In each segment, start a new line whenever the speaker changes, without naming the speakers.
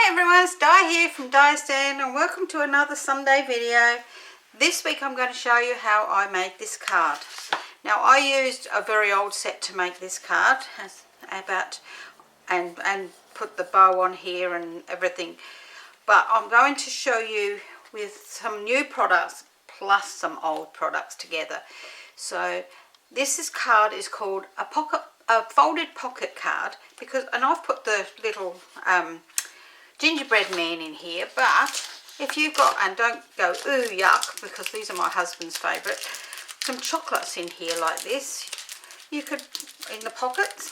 Hi everyone, it's Di here from Di's Den and welcome to another Sunday video. This week I'm going to show you how I made this card. Now I used a very old set to make this card and put the bow on here and everything. But I'm going to show you with some new products plus some old products together. So this card is called a folded pocket card and I've put the little gingerbread man in here, but if you've got, and don't go ooh yuck because these are my husband's favourite, some chocolates in here like this, you could in the pockets,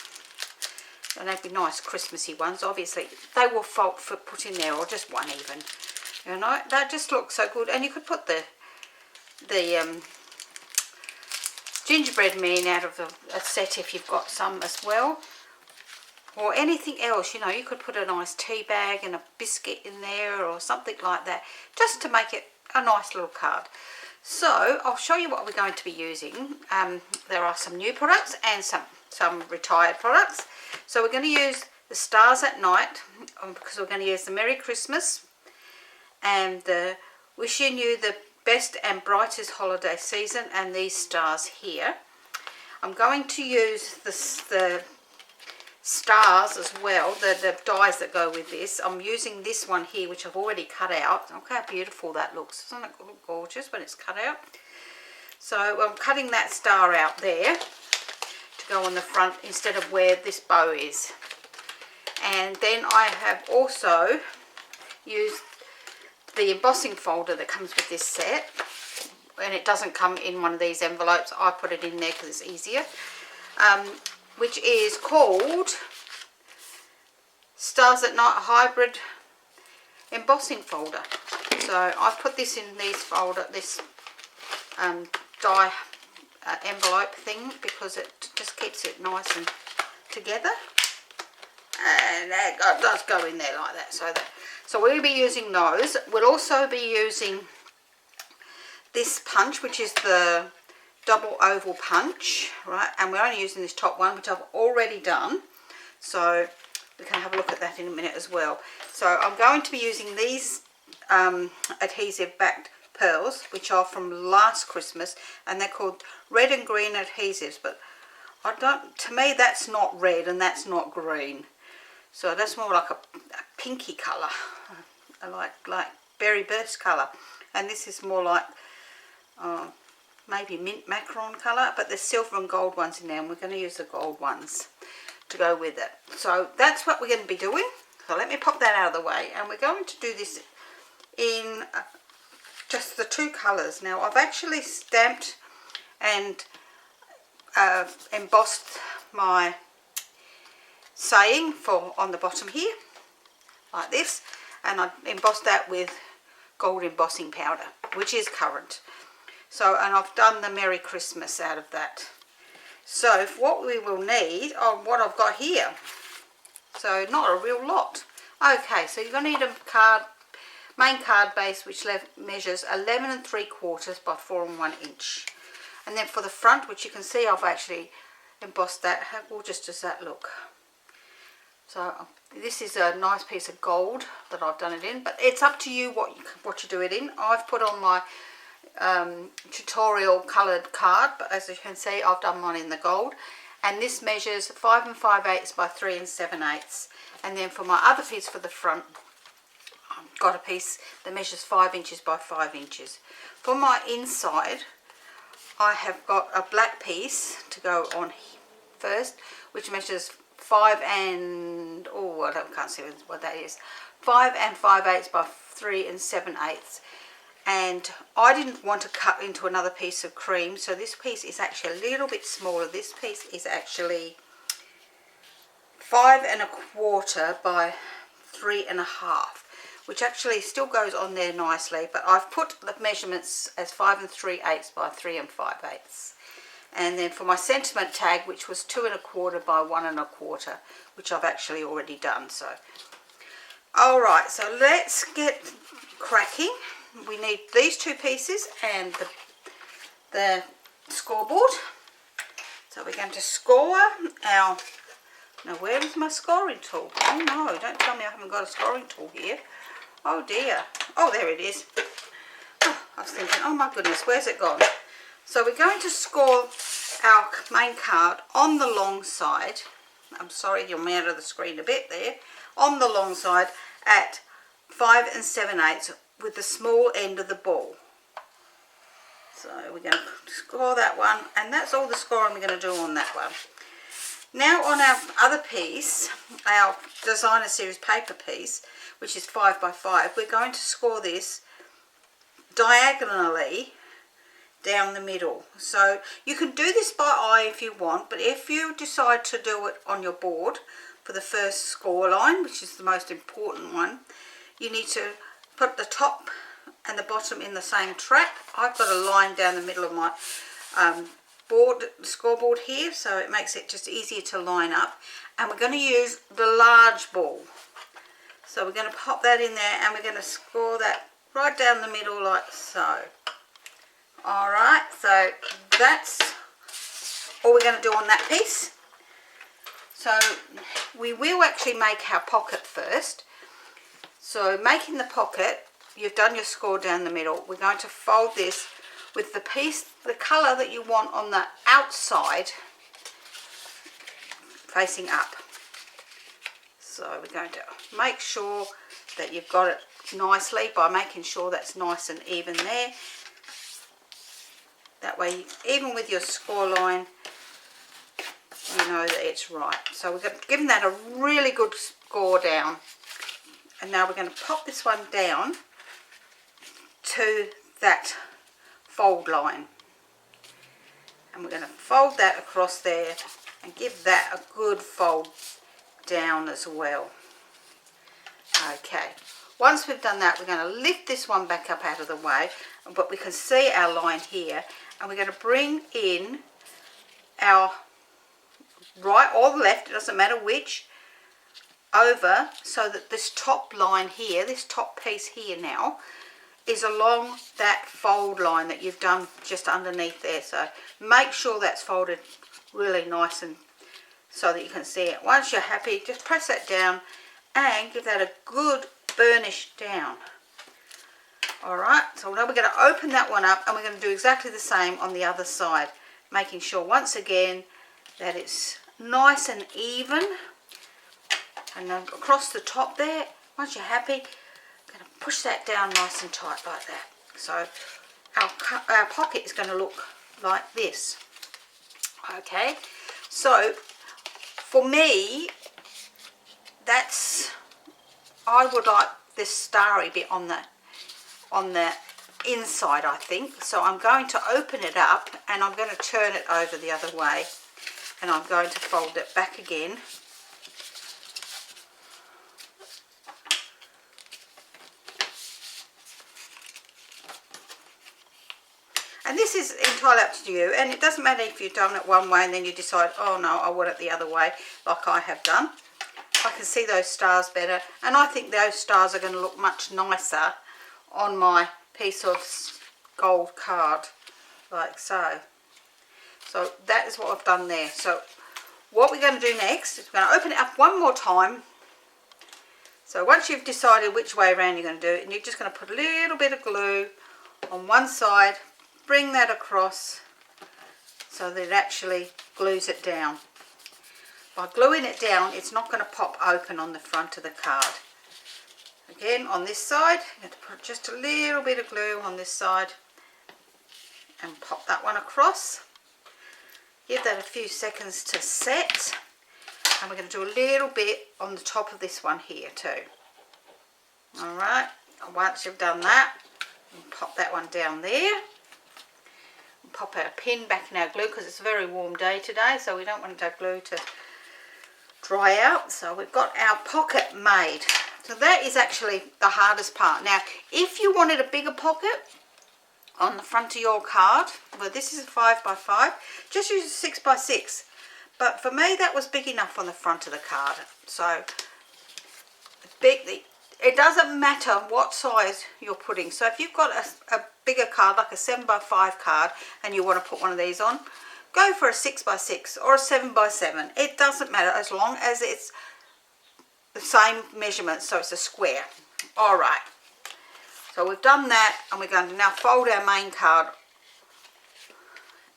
and they'd be nice Christmassy ones. Obviously they will fold for put in there, or just one even, you know, that just looks so good. And you could put the gingerbread man out of a set if you've got some as well, or anything else. You know, you could put a nice tea bag and a biscuit in there or something like that, just to make it a nice little card. So I'll show you what we're going to be using. There are some new products and some retired products. So we're going to use the Stars at Night because we're going to use the Merry Christmas and the Wishing You the Best and Brightest Holiday Season, and these stars here. I'm going to use the stars as well, the dies that go with this. I'm using this one here, which I've already cut out. Look how beautiful that looks. Doesn't it look gorgeous when it's cut out? So I'm cutting that star out there to go on the front instead of where this bow is. And then I have also used the embossing folder that comes with this set, and it doesn't come in one of these envelopes. I put it in there because it's easier, which is called Stars at Night Hybrid Embossing Folder. So I've put this in this die envelope thing because it just keeps it nice and together, and that does go in there like that. So we'll be using those. We'll also be using this punch, which is the double oval punch, right? And we're only using this top one, which I've already done. So we can have a look at that in a minute as well. So I'm going to be using these adhesive backed pearls, which are from last Christmas, and they're called red and green adhesives. But to me, that's not red and that's not green. So that's more like a pinky colour, like berry burst colour, and this is more like maybe mint macaron colour, but there's silver and gold ones in there, and we're going to use the gold ones to go with it. So that's what we're going to be doing. So let me pop that out of the way, and we're going to do this in just the two colours. Now I've actually stamped and embossed my saying on the bottom here like this, and I embossed that with gold embossing powder, which is current. So, and I've done the Merry Christmas out of that. So what we will need, what I've got here, so not a real lot. Okay, so you're going to need a main card base, which measures 11 3/4 by 4 1/inch. And then for the front, which you can see I've actually embossed that. How gorgeous does that look? So this is a nice piece of gold that I've done it in, but it's up to you what you do it in. I've put on my tutorial coloured card, but as you can see I've done mine in the gold, and this measures 5 5/8 by 3 7/8. And then for my other piece for the front, I've got a piece that measures 5 inches by 5 inches. For my inside, I have got a black piece to go on first, which measures 5 and I can't see what that is. 5 5/8 by 3 7/8. And I didn't want to cut into another piece of cream, so this piece is actually a little bit smaller. This piece is actually 5 1/4 by 3 1/2, which actually still goes on there nicely, but I've put the measurements as 5 3/8 by 3 5/8. And then for my sentiment tag, which was 2 1/4 by 1 1/4, which I've actually already done. So alright, so let's get cracking. We need these two pieces and the scoreboard. So we're going to score our Now where is my scoring tool? Oh no, don't tell me I haven't got a scoring tool here. Oh dear. Oh, there it is. Oh, I was thinking, oh my goodness, where's it gone? So we're going to score our main card on the long side. I'm sorry, you're out of the screen a bit there. On the long side at 5 7/8 with the small end of the ball. So we're going to score that one, and that's all the scoring we're going to do on that one. Now on our other piece, our designer series paper piece, which is 5 by 5, we're going to score this diagonally down the middle. So you can do this by eye if you want, but if you decide to do it on your board for the first score line, which is the most important one, you need to put the top and the bottom in the same track. I've got a line down the middle of my scoreboard here, so it makes it just easier to line up. And we're going to use the large ball. So we're going to pop that in there, and we're going to score that right down the middle like so. Alright, so that's all we're going to do on that piece. So we will actually make our pocket first. So making the pocket, you've done your score down the middle. We're going to fold this with the piece, the colour that you want on the outside facing up. So we're going to make sure that you've got it nicely by making sure that's nice and even there. That way, even with your score line, you know that it's right. So we're giving that a really good score down. And now we're going to pop this one down to that fold line. And we're going to fold that across there and give that a good fold down as well. Okay. Once we've done that, we're going to lift this one back up out of the way, but we can see our line here, and we're going to bring in our right or left, it doesn't matter which, over so that this top line here, this top piece here now, is along that fold line that you've done just underneath there. So make sure that's folded really nice and so that you can see it. Once you're happy, just press that down and give that a good burnish down. Alright, so now we're going to open that one up, and we're going to do exactly the same on the other side, making sure once again that it's nice and even. And then across the top there, once you're happy, I'm going to push that down nice and tight like that. So our pocket is going to look like this. Okay, so for me, I would like this starry bit on the inside, I think. So I'm going to open it up, and I'm going to turn it over the other way, and I'm going to fold it back again. And this is entirely up to you, and it doesn't matter if you've done it one way and then you decide, oh no, I want it the other way, like I have done. I can see those stars better, and I think those stars are going to look much nicer on my piece of gold card, like so. So that is what I've done there. So what we're going to do next is we're going to open it up one more time. So once you've decided which way around you're going to do it, and you're just going to put a little bit of glue on one side, bring that across so that it actually glues it down. By gluing it down, it's not going to pop open on the front of the card. Again, on this side, you have to put just a little bit of glue on this side and pop that one across. Give that a few seconds to set, and we're going to do a little bit on the top of this one here too. Alright, and once you've done that, pop that one down there. Pop our pin back in our glue because it's a very warm day today, so we don't want our glue to dry out. So we've got our pocket made. So that is actually the hardest part. Now, if you wanted a bigger pocket on the front of your card, well, this is a 5 by 5, just use a 6 by 6. But for me, that was big enough on the front of the card. So it doesn't matter what size you're putting. So if you've got a bigger card, like a 7 by 5 card, and you want to put one of these on, go for a 6x6 or a 7x7. It doesn't matter as long as it's the same measurement, so it's a square. All right, so we've done that, and we're going to now fold our main card,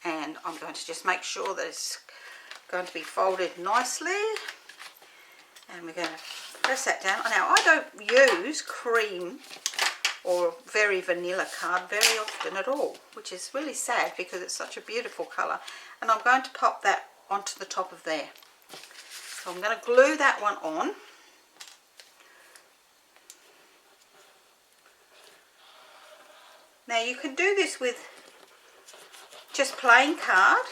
and I'm going to just make sure that it's going to be folded nicely, and we're going to press that down. Now, I don't use cream or very vanilla card very often at all, which is really sad because it's such a beautiful colour, and I'm going to pop that onto the top of there. So I'm going to glue that one on. Now you can do this with just plain card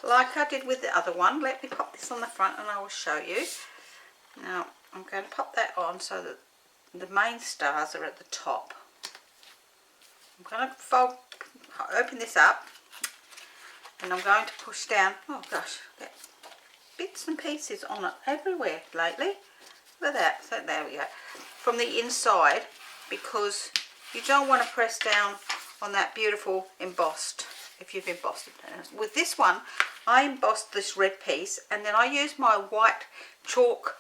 like I did with the other one. Let me pop this on the front and I will show you. Now I'm going to pop that on so that the main stars are at the top. I'm going to open this up, and I'm going to push down. Oh gosh, get bits and pieces on it everywhere lately. Look at that. So there we go. From the inside, because you don't want to press down on that beautiful embossed, if you've embossed it. With this one, I embossed this red piece, and then I used my white chalk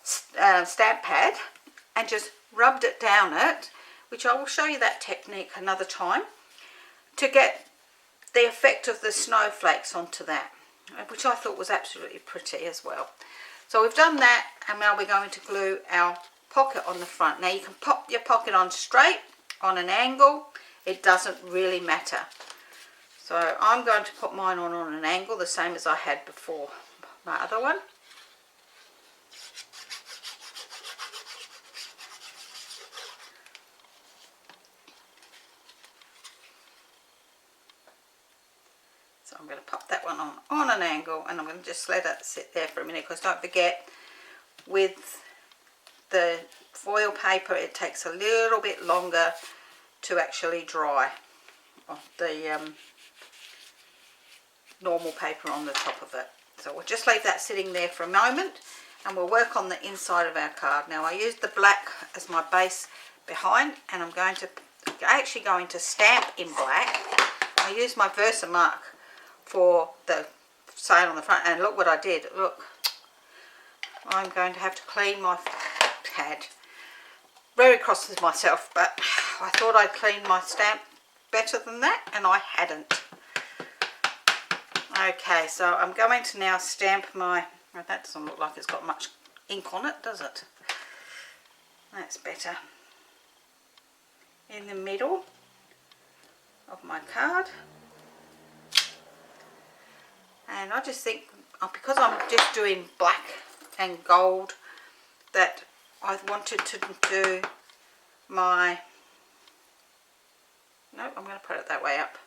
stamp pad and just rubbed it down it, which I will show you that technique another time, to get the effect of the snowflakes onto that, which I thought was absolutely pretty as well. So we've done that, and now we're going to glue our pocket on the front. Now you can pop your pocket on straight, on an angle, it doesn't really matter. So I'm going to put mine on an angle, the same as I had before my other one. So I'm going to pop that one on an angle, and I'm going to just let it sit there for a minute, because don't forget, with the foil paper it takes a little bit longer to actually dry the normal paper on the top of it. So we'll just leave that sitting there for a moment, and we'll work on the inside of our card. Now I used the black as my base behind, and I'm actually going to stamp in black. I used my Versamark for the sale on the front, and look what I did. Look, I'm going to have to clean my pad. Very cross with myself, but I thought I'd clean my stamp better than that, and I hadn't. Okay, so I'm going to now stamp my, well, that doesn't look like it's got much ink on it, does it? That's better. In the middle of my card. And I just think, because I'm just doing black and gold, that I wanted to do my, no, I'm going to put it that way up,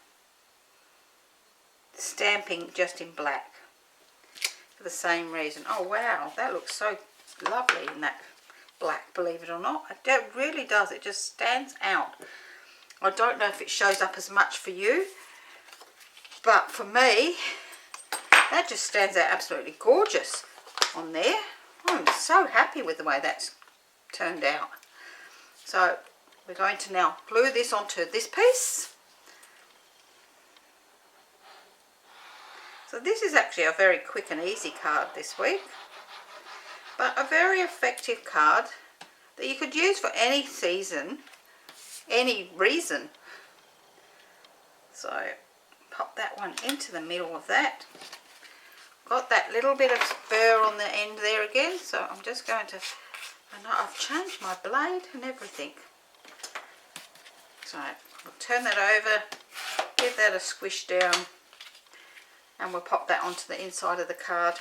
stamping just in black for the same reason. Oh wow, that looks so lovely in that black, believe it or not. It really does, it just stands out. I don't know if it shows up as much for you, but for me, that just stands out absolutely gorgeous on there. I'm so happy with the way that's turned out. So we're going to now glue this onto this piece. So this is actually a very quick and easy card this week, but a very effective card that you could use for any season, any reason. So pop that one into the middle of that. Got that little bit of spur on the end there again, so I'm just going to, I know I've changed my blade and everything. So we'll turn that over, give that a squish down, and we'll pop that onto the inside of the card.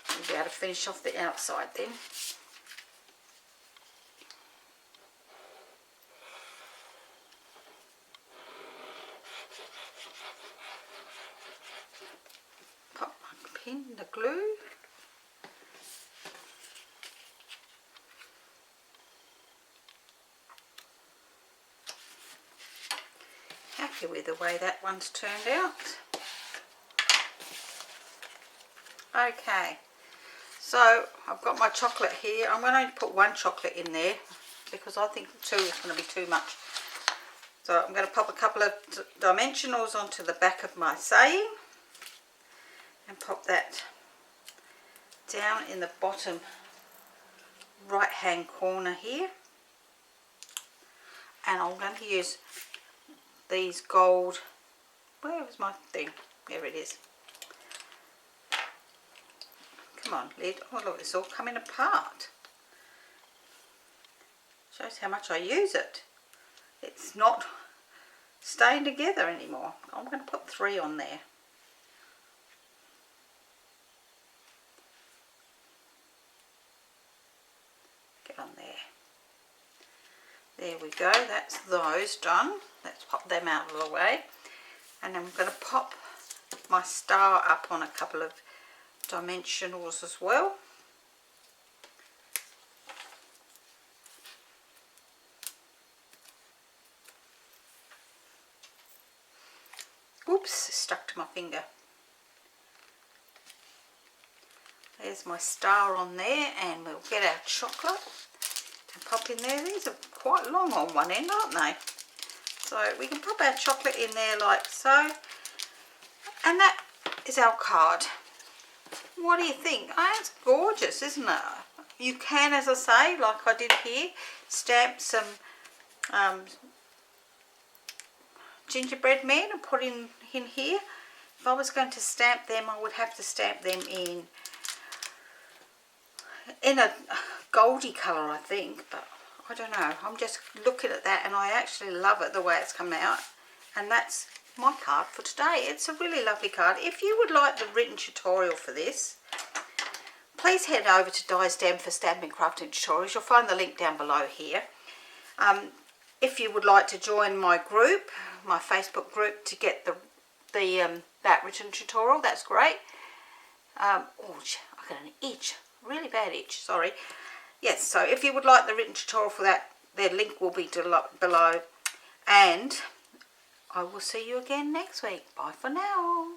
We'll be able to finish off the outside then. Pop my pin, the glue. Happy with the way that one's turned out. Okay, so I've got my chocolate here. I'm going to put one chocolate in there because I think two is going to be too much. So I'm going to pop a couple of dimensionals onto the back of my saying and pop that down in the bottom right hand corner here. And I'm going to use these gold, where was my thing? There it is. Come on, lid. Oh look, it's all coming apart. Shows how much I use it. It's not staying together anymore. I'm going to put 3 on there. Get on there. There we go, that's those done. Let's pop them out of the way. And I'm going to pop my star up on a couple of dimensionals as well. Oops, it stuck to my finger. There's my star on there, and we'll get our chocolate and pop in there. These are quite long on one end, aren't they? So we can pop our chocolate in there like so. And that is our card. What do you think? Oh, it's gorgeous, isn't it? You can, as I say, like I did here, stamp some gingerbread men and put in here. If I was going to stamp them, I would have to stamp them in a goldy colour, I think, but I don't know. I'm just looking at that and I actually love it the way it's come out. And that's my card for today. It's a really lovely card. If you would like the written tutorial for this, please head over to Di's Den for Stamping, Crafting Tutorials. You'll find the link down below here. If you would like to join my group, my Facebook group, to get that written tutorial, that's great. Oh, I got an itch, really bad itch, sorry. Yes, so if you would like the written tutorial for that, their link will be below. And I will see you again next week. Bye for now.